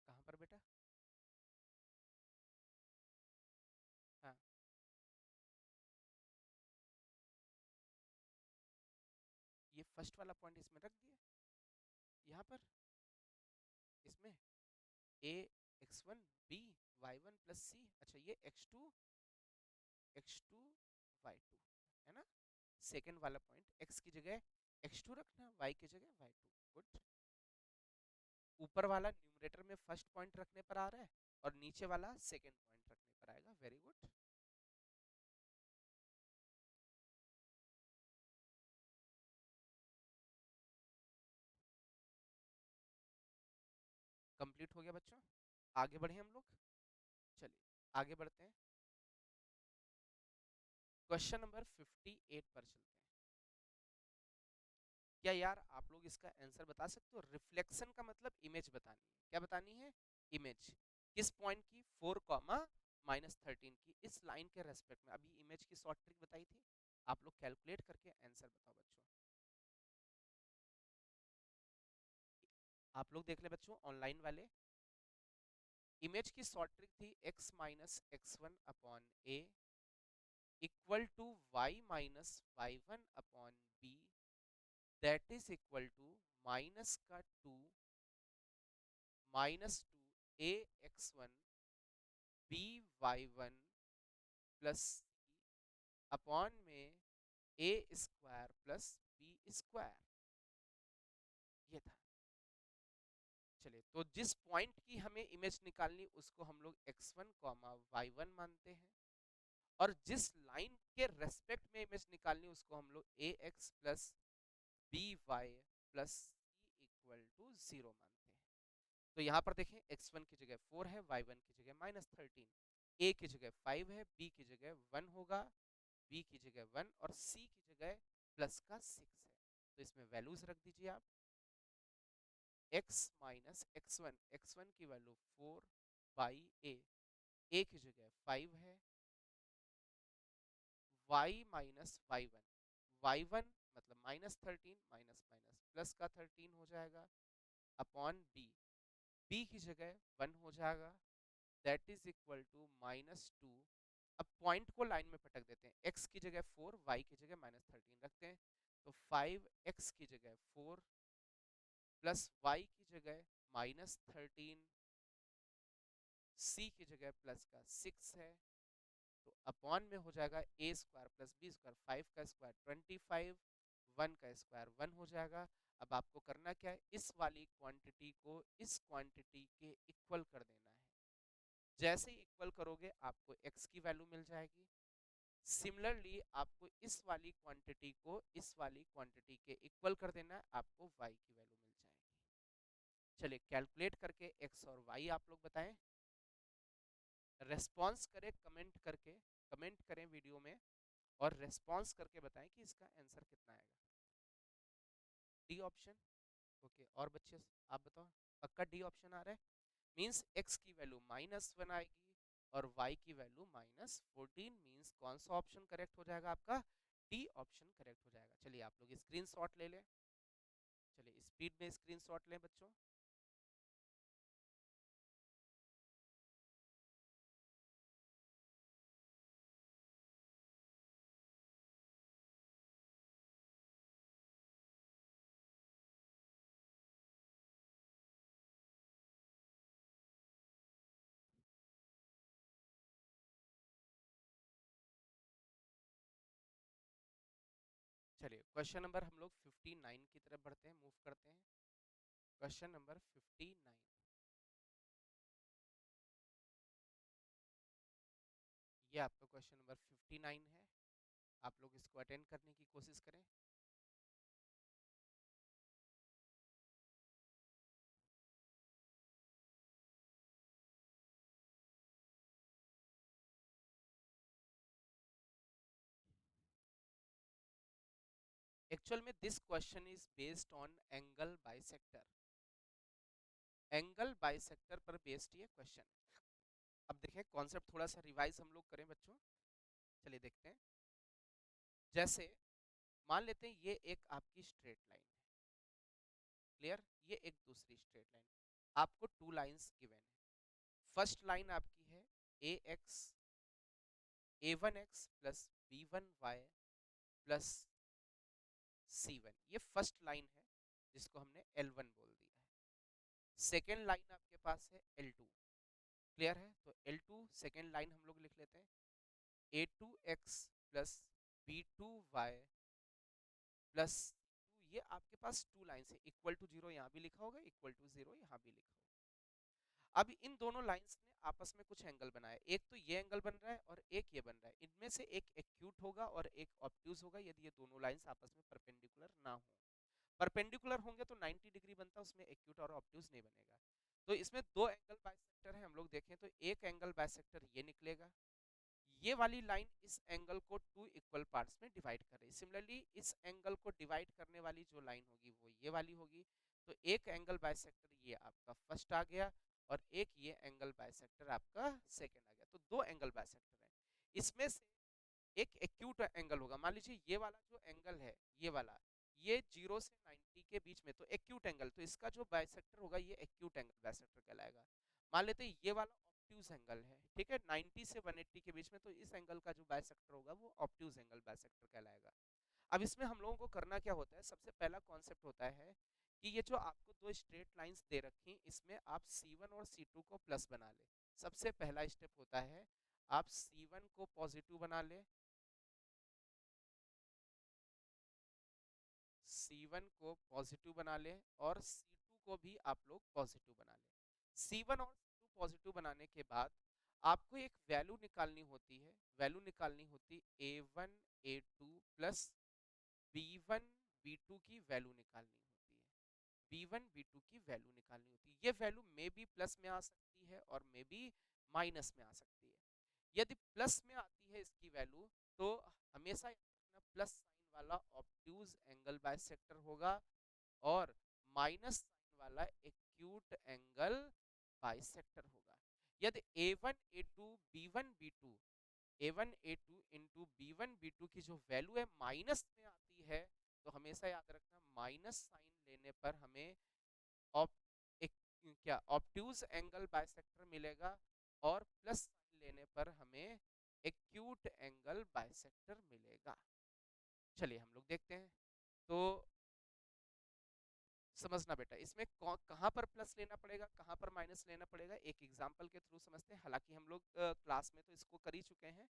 कहाँ पर बेटा, हाँ ये फर्स्ट वाला पॉइंट इसमें रख दिए, यहाँ पर इसमें ए x1 बी y1 प्लस सी। अच्छा ये x2 y2 है ना। सेकेंड वाला पॉइंट x की जगह x2 रखना, y की जगह y2। गुड। ऊपर वाला न्यूमरेटर में फर्स्ट पॉइंट रखने पर आ रहा है और नीचे वाला सेकेंड पॉइंट रखने पर आएगा। Very good. कंप्लीट हो गया बच्चों, आगे बढ़े हम लोग। चलिए आगे बढ़ते हैं, क्वेश्चन नंबर 58 पर चलते हैं। क्या यार आप लोग इसका आंसर बता सकते हो, रिफ्लेक्शन का मतलब इमेज बतानी है। क्या बतानी है, इमेज। किस पॉइंट की, 4, -13 की इस लाइन के रेस्पेक्ट में। अभी इमेज की शॉर्ट ट्रिक बताई थी, आप लोग कैलकुलेट करके आंसर बताओ बच्चों। आप लोग देख ले बच्चों ऑनलाइन वाले, इमेज की शॉर्ट ट्रिक थी x minus x one upon a equal to y minus y one upon b that is equal to minus का two minus two a x one b y one plus upon में a square plus b square, ये था। चलिए, तो जिस point की हमें image निकालनी उसको हम लोग x1 कॉमा y1 मानते हैं, और जिस लाइन के रेस्पेक्ट में इमेज निकालनी उसको हम लोग ax plus b y plus c equal to 0 मानते हैं। तो यहाँ पर देखें x1 की जगह 4 है, y1 की जगह -13, a की जगह 5 है, b की जगह 1 होगा, b की जगह 1 और c की जगह प्लस का 6 है। तो इसमें वैल्यूज रख दीजिए आप, x माइनस x1 की वैल्यू 4 बाई a की जगह 5 है, y माइनस y1 मतलब -13 माइनस माइनस प्लस का 13 हो जाएगा अपॉन b की जगह 1 हो जाएगा दैट इज इक्वल टू -2। अब पॉइंट को लाइन में पटक देते हैं, x की जगह 4 y की जगह -13 रखते हैं, तो 5x की जगह 4 प्लस y की जगह -13 c की जगह प्लस का 6 है, तो अपॉन में हो जाएगा a square plus b square, 5 का स्क्वायर 25, 1 का स्क्वायर 1 हो जाएगा। अब आपको करना क्या है, इस वाली क्वांटिटी को इस क्वांटिटी के इक्वल कर देना है। जैसे ही इक्वल करोगे आपको x की वैल्यू मिल जाएगी। सिमिलरली आपको इस वाली क्वांटिटी को इस वाली क्वांटिटी के इक्वल कर देना है, आपको y की वैल्यू मिल जाएगी। चलिए कैलकुलेट करके x और y आप लोग बताएं, रेस्पॉन्स करें कमेंट करके, कमेंट करें वीडियो में और रेस्पॉन्स करके बताएं कि इसका आंसर कितना आएगा। D option, okay. और बच्चे आप बताओ, पक्का डी ऑप्शन आ रहा है? मींस x की वैल्यू -1 आएगी और y की वैल्यू -14, मींस कौन सा ऑप्शन करेक्ट हो जाएगा आपका? डी ऑप्शन करेक्ट हो जाएगा। चलिए आप लोग स्क्रीनशॉट ले लें, चलिए स्पीड में स्क्रीनशॉट लें बच्चों। चलिए क्वेश्चन नंबर हम लोग 59 की तरफ बढ़ते हैं, मूव करते हैं। क्वेश्चन नंबर 59, ये आपका क्वेश्चन नंबर 59 है। आप लोग इसको अटेंड करने की कोशिश करें। एक्चुअल में this question is based on angle bisector, angle bisector पर बेस्ड ये क्वेश्चन। अब देखें कॉन्सेप्ट थोड़ा सा रिवाइज हम लोग करें बच्चों। चलिए देखते हैं। जैसे मान लेते हैं ये एक आपकी स्ट्रेट लाइन है, क्लियर, ये एक दूसरी स्ट्रेट लाइन, आपको टू लाइंस गिवन है। फर्स्ट लाइन आपकी है a1x plus b1y plus c1, ये फर्स्ट लाइन है जिसको हमने L1 बोल दिया है। सेकेंड लाइन आपके पास है L2, क्लियर है, तो L2 सेकेंड लाइन हम लोग लिख लेते हैं a2x प्लस b2y प्लस 2, ये आपके पास टू लाइन्स है, इक्वल टू 0 यहाँ भी लिखा होगा, इक्वल टू 0 यहाँ भी लिखा होगा। अब इन दोनों लाइंस ने आपस में कुछ एंगल बनाया, एक तो ये एंगल बन रहा है और एक ये बन रहा है, इनमें से एक एक्यूट होगा और एक ऑब्ट्यूज होगा यदि ये दोनों लाइंस आपस में परपेंडिकुलर ना हो। परपेंडिकुलर होंगे तो 90 डिग्री बनता है, उसमें एक्यूट और ऑब्ट्यूज नहीं बनेगा। तो इसमें दो एंगल बाइसेक्टर है, हम लोग देखें तो एक एंगल बाइसेक्टर ये निकलेगा, ये वाली लाइन इस एंगल को टू इक्वल पार्ट्स में डिवाइड कर रही है। सिमिलरली इस एंगल को डिवाइड करने वाली जो लाइन होगी वो ये वाली होगी। तो एक एंगल बाइसेक्टर ये आपका फर्स्ट आ गया और एक ये एंगल बाइसेक्टर आपका सेकंड आ गया, तो दो एंगल बाइसेक्टर है। इसमें से एक एक्यूट एंगल होगा, मान लीजिए ये वाला जो एंगल है, ये वाला, ये 0 से 90 के बीच में, तो एक्यूट एंगल, तो इसका जो बाइसेक्टर होगा ये एक्यूट एंगल बाइसेक्टर कहलाएगा। मान लेते हैं ये वाला ऑब्ट्यूज एंगल है, ठीक है, 90 से 180 के बीच में, तो इस एंगल का जो बाइसेक्टर होगा वो ऑब्ट्यूज एंगल बाइसेक्टर कहलाएगा। अब इसमें हम लोगों को करना क्या होता है, सबसे पहला कॉन्सेप्ट होता है कि ये जो आपको दो स्ट्रेट लाइंस दे रखी, इसमें आप C1 और C2 को प्लस बना ले। सबसे पहला स्टेप होता है आप C1 को पॉजिटिव बना ले, C1 को पॉजिटिव बना ले, और C2 को भी आप लोग पॉजिटिव बना ले। C1 और C2 पॉजिटिव बनाने के बाद आपको एक वैल्यू निकालनी होती है, वैल्यू निकालनी होती A1 A2 plus B1 B2 की वैल्यू निकालनी होती है, B1 B2 की वैल्यू निकालनी होती है। ये वैल्यू मे बी प्लस में आ सकती है और मे बी माइनस में आ सकती है। यदि प्लस में आती है इसकी वैल्यू, तो हमेशा प्लस साइन वाला ऑब्ट्यूज एंगल बाइसेक्टर होगा, और माइनस साइन वाला एक्यूट एंगल बाइसेक्टर होगा। यदि A1 A2 B1 B2 A1 A2 into B1 B2 की जो वैल्यू है माइनस में आती है, तो हमेशा याद रखना माइनस साइन लेने पर हमें ऑप एक क्या ऑब्ट्यूज एंगल बाइसेक्टर मिलेगा, और प्लस साइन लेने पर हमें एक्यूट एंगल बाइसेक्टर मिलेगा। चलिए हम लोग देखते हैं। तो समझना बेटा, इसमें कहाँ पर प्लस लेना पड़ेगा, कहाँ पर माइनस लेना पड़ेगा, एक एग्जांपल के थ्रू समझते हैं। हालांकि हम लोग क्लास में तो इसको कर ही चुके हैं।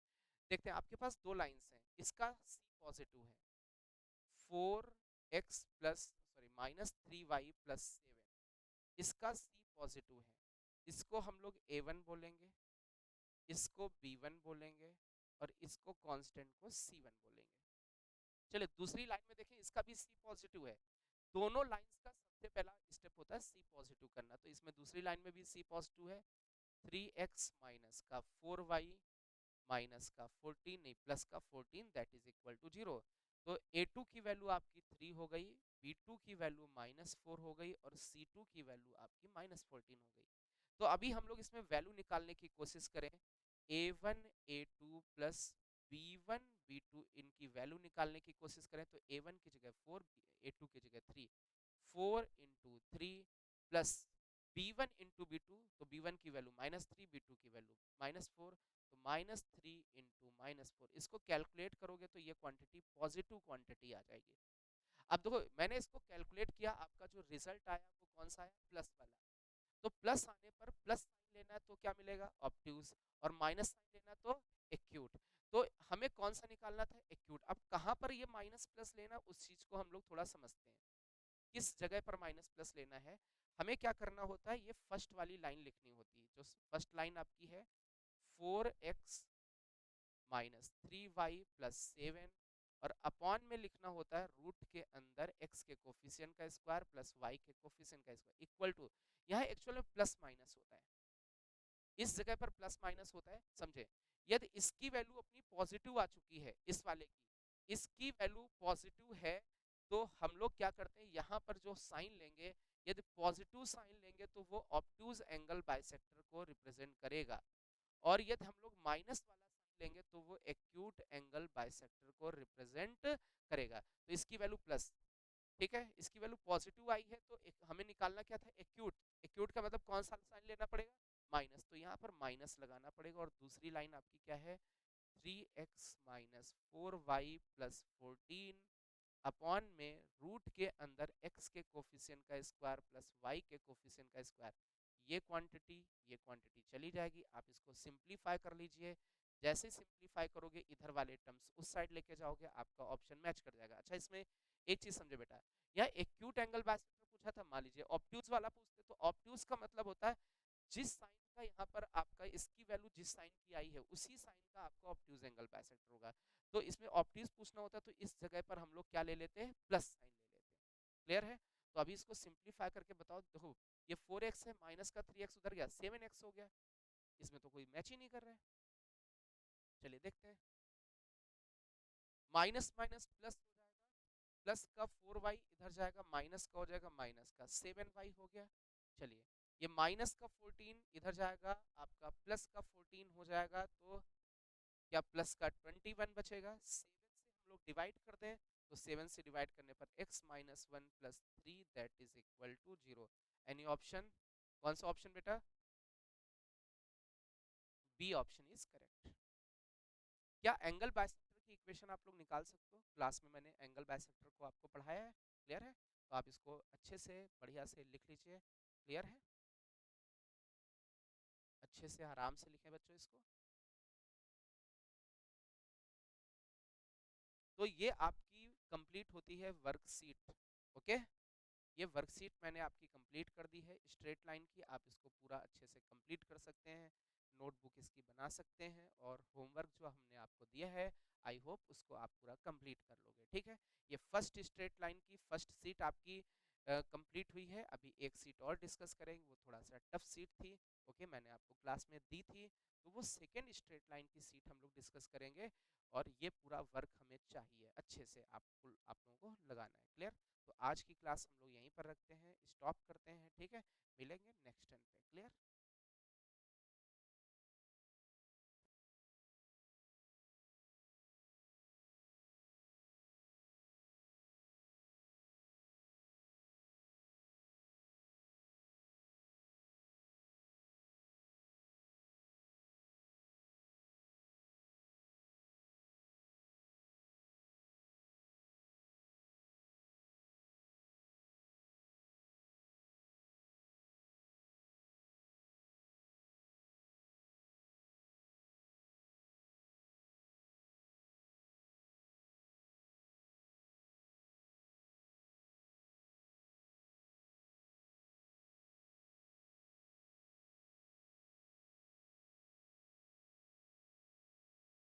देखते हैं, आपके पास दो लाइंस हैं, इसका C पॉजिटिव है, 4x plus sorry -3y plus 7, इसका C पॉजिटिव है। इसको हम लोग A1 बोलेंगे, इसको B1 बोलेंगे, और इसको कांस्टेंट को C1 बोलेंगे। चलिए दूसरी लाइन में देखें, इसका भी C पॉजिटिव है। दोनों लाइंस का सबसे पहला स्टेप होता है C पॉजिटिव करना, तो इसमें दूसरी लाइन में भी C पॉजिटिव है। 3x माइनस का 4y माइनस का 14 नहीं प्लस का 14 दैट इज इक्वल टू 0। तो A2 की वैल्यू आपकी 3 हो गई, B2 की वैल्यू -4 हो गई, और C2 की वैल्यू आपकी -14 हो गई। तो अभी हम लोग इसमें वैल्यू निकालने की कोशिश करें, A1 A2 plus B1 B2 इनकी वैल्यू निकालने की कोशिश करें, तो A1 की जगह 4, A2 की जगह 3, 4 into 3 plus B1 into B2, तो B1 की वैल्यू -3, B2 की वैल्यू -4, तो -3 इंटू -4, इसको कैलकुलेट करोगे तो ये क्वांटिटी पॉजिटिव क्वांटिटी आ जाएगी। अब देखो मैंने इसको कैलकुलेट किया, आपका जो रिजल्ट आया वो कौन सा आया, प्लस वाला। तो प्लस आने पर प्लस साइन लेना है तो क्या मिलेगा, ऑब्ट्यूज, और माइनस साइन लेना तो एक्यूट। तो हमें कौन सा निकालना था, एक्यूट। अब कहाँ पर ये माइनस प्लस लेना, उस चीज को हम लोग थोड़ा समझते हैं, किस जगह पर माइनस प्लस लेना है। हमें क्या करना होता है, ये फर्स्ट वाली लाइन लिखनी होती है, जो फर्स्ट लाइन आपकी है 4x -3y प्लस 7, और अपॉन में लिखना होता है रूट के अंदर x के कोफिशिएंट का स्क्वायर प्लस y के कोफिशिएंट का स्क्वायर इक्वल टू, यहाँ एक्चुअल में प्लस माइनस होता है, इस जगह पर प्लस माइनस होता है, समझे। यदि इसकी वैल्यू अपनी पॉजिटिव आ चुकी है, इस वाले की इसकी वैल्यू पॉजिटिव है, तो हम लोग क्या करते हैं, यहाँ पर जो साइन लेंगे, यदि पॉजिटिव साइन लेंगे तो वो ऑब्ट्यूज एंगल बाइसेक्टर को रिप्रेजेंट करेगा, और यदि हम लोग माइनस वाला साइन लेंगे तो वो एक्यूट एंगल बाइसेक्टर को रिप्रेजेंट करेगा। तो इसकी वैल्यू प्लस, ठीक है, इसकी वैल्यू पॉजिटिव आई है, तो हमें निकालना क्या था, एक्यूट। एक्यूट का मतलब कौन सा साइन लेना पड़ेगा, माइनस, तो यहाँ पर माइनस लगाना पड़ेगा। और दूसरी लाइन आपकी क्या है, 3x -4y प्लस 14 अपॉन में रूट के अंदर x के कोफिशिएंट का स्क्वायर प्लस y के कोफिशिएंट का स्क्वायर, ये क्वांटिटी चली जाएगी। आप इसको सिंप्लीफाई कर लीजिए, जैसे सिंप्लीफाई करोगे इधर वाले टर्म्स उस साइड लेके जाओगे, आपका ऑप्शन मैच कर जाएगा। अच्छा इसमें एक चीज समझे बेटा, यह एक्यूट एंगल बाइसेक्टर पूछा था, मान लीजिए ऑब्ट्यूज वाला पूछते, तो ऑब्ट्यूज का मतलब होता है जिस साइन का यहाँ पर आपका इसकी वैल्यू जिस साइन की आई है उसी साइन का आपका ऑब्ट्यूज एंगल बाइसेक्टर होगा। तो इसमें ऑब्ट्यूज पूछना होता है तो इस जगह पर हम लोग क्या ले लेते हैं, प्लस साइन ले लेते हैं। क्लियर है। तो अभी इसको सिंप्लीफाई करके बताओ, देखो ये 4x है, माइनस का 3x उधर गया, 7x हो गया, इसमें तो कोई मैच ही नहीं कर रहा है। चलिए देखते हैं, माइनस माइनस प्लस हो जाएगा, प्लस का 4y इधर जाएगा, माइनस का हो जाएगा, माइनस का 7y हो गया। चलिए ये माइनस का 14 इधर जाएगा, आपका प्लस का 14 हो जाएगा, तो क्या प्लस का 21 बचेगा, 7 से हम लोग डिवाइड कर दें तो 7 से डिवाइड करने पर x minus 1 plus 3 that is equal to 0। Any option? कौन सा ऑप्शन बेटा? B option is correct. क्या एंगल बाइसेक्टर की इक्वेशन आप लोग निकाल सकते हो? क्लास में मैंने एंगल बाइसेक्टर को आपको पढ़ाया है, क्लियर है? तो आप इसको अच्छे से बढ़िया से लिख लीजिए, क्लियर है? अच्छे से आराम से लिखें बच्चों इसको। तो ये आपकी कंप्लीट होती है वर्कशीट, ओके? ये वर्कशीट मैंने आपकी कंप्लीट कर दी है स्ट्रेट लाइन की। आप इसको पूरा अच्छे से कंप्लीट कर सकते हैं, नोटबुक इसकी बना सकते हैं, और होमवर्क जो हमने आपको दिया है आई होप उसको आप पूरा कंप्लीट कर लोगे, ठीक है? ये फर्स्ट स्ट्रेट लाइन की फर्स्ट सीट आपकी कंप्लीट हुई है। अभी एक सीट और डिस्कस करेंगे, वो थोड़ा सा टफ सीट थी, ओके? मैंने आपको क्लास में दी थी, तो वो सेकेंड स्ट्रेट लाइन की सीट हम लोग डिस्कस करेंगे। और ये पूरा वर्क हमें चाहिए अच्छे से आप लोगों को लगाना है, क्लियर? तो आज की क्लास हम लोग यहीं पर रखते हैं, स्टॉप करते हैं, ठीक है? मिलेंगे नेक्स्ट टाइम पे, क्लियर?